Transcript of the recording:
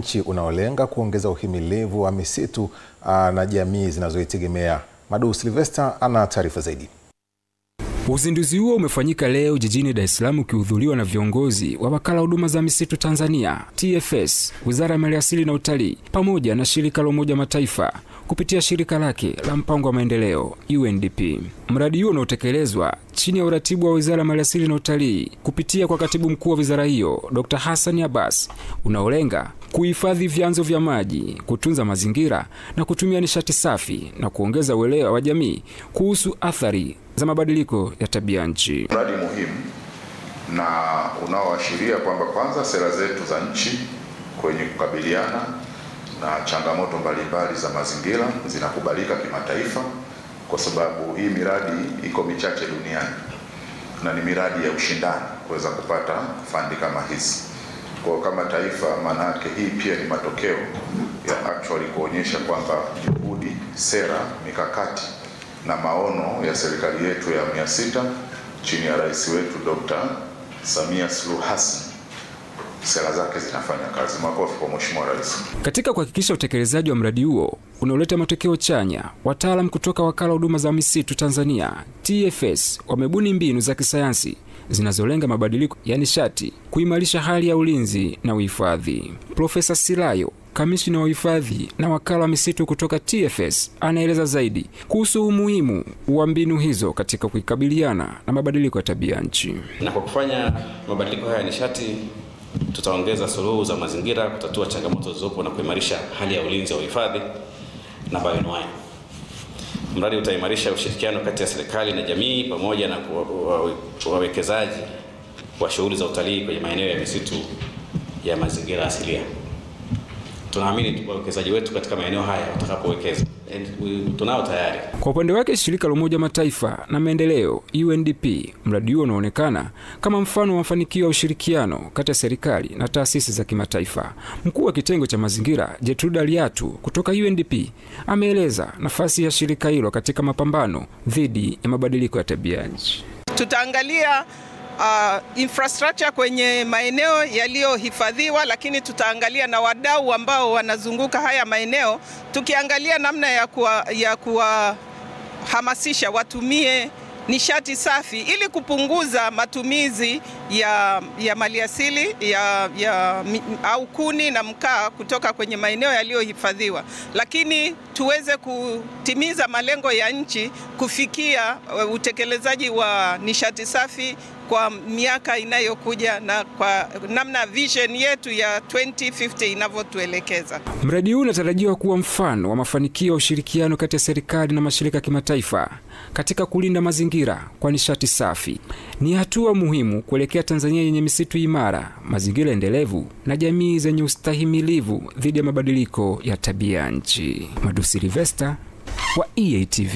nchi unaolenga kuongeza uhimilivu wa misitu na jamii zinazoitegemea. Madu Sylvester ana taarifa zaidi. Uzinduzi huo umefanyika leo jijini Dar es Salaam ukihudhuriwa na viongozi wa wakala huduma za misitu Tanzania, TFS, Wizara ya Maliasili na Utalii, pamoja na shirika la Umoja Mataifa kupitia shirika lake la mpango wa maendeleo UNDP. Mradi huo unaotekelezwa chini ya uratibu wa Wizara ya Maliasili na Utalii kupitia kwa katibu mkuu wa wizara hiyo Dr. Hassan Abbas, unaolenga kuhifadhi vyanzo vya maji, kutunza mazingira na kutumia nishati safi na kuongeza uelewa wa jamii kuhusu athari za mabadiliko ya tabia nchi. Mradi muhimu na unaoashiria kwamba kwanza sera zetu za nchi kwenye kukabiliana na changamoto mbalimbali za mazingira zinakubalika kimataifa, kwa sababu hii miradi iko michache duniani na ni miradi ya ushindani kuweza kupata fandi kama hizi. Kwa kama taifa, manake hii pia ni matokeo ya actually kuonyesha kwamba juhudi, sera, mikakati na maono ya serikali yetu ya 600 chini ya rais wetu Dr. Samia Suluhu Hassan, sera zake zinafanya kazi. Makofi kwa Mheshimiwa Rais. Katika kuhakikisha utekelezaji wa mradi huo unaoleta matokeo chanya, wataalamu kutoka wakala huduma za misitu Tanzania, TFS, wamebuni mbinu za kisayansi zinazolenga mabadiliko ya nishati, kuimarisha hali ya ulinzi na uhifadhi. Profesa Silayo, kamishna wa uhifadhi na wakala wa misitu kutoka TFS, anaeleza zaidi kuhusu umuhimu wa mbinu hizo katika kukabiliana na mabadiliko ya tabia nchi. Na kwa kufanya mabadiliko haya ya nishati, tutaongeza suluhu za mazingira, kutatua changamoto zilizopo na kuimarisha hali ya ulinzi wa uhifadhi na bioanuwai. Mradi utaimarisha ushirikiano kati ya serikali na jamii pamoja na wawekezaji wa shughuli za utalii kwenye maeneo ya misitu ya mazingira asilia. Tunaamini wawekezaji wetu katika maeneo haya watakapowekeza, tunao tayari. Kwa upande wake, shirika la Umoja Mataifa na maendeleo UNDP, mradi huo unaonekana kama mfano wa mafanikio ya ushirikiano kati ya serikali na taasisi za kimataifa. Mkuu wa kitengo cha mazingira Jetruda Liatu kutoka UNDP ameeleza nafasi ya shirika hilo katika mapambano dhidi ya mabadiliko ya tabia nchi. Tutaangalia infrastructure kwenye maeneo yaliyohifadhiwa, lakini tutaangalia na wadau ambao wanazunguka haya maeneo, tukiangalia namna ya kuwahamasisha watumie nishati safi ili kupunguza matumizi ya maliasili au kuni na mkaa kutoka kwenye maeneo yaliyohifadhiwa, lakini tuweze kutimiza malengo ya nchi kufikia utekelezaji wa nishati safi kwa miaka inayokuja na kwa namna vision yetu ya 2050 inavyotuelekeza. Mradi huu unatarajiwa kuwa mfano wa mafanikio ya ushirikiano kati ya serikali na mashirika ya kimataifa katika kulinda mazingira kwa nishati safi. Ni hatua muhimu kuelekea Tanzania yenye misitu imara, mazingira endelevu na jamii zenye ustahimilivu dhidi ya mabadiliko ya tabia nchi. Madu Sylvester wa EATV.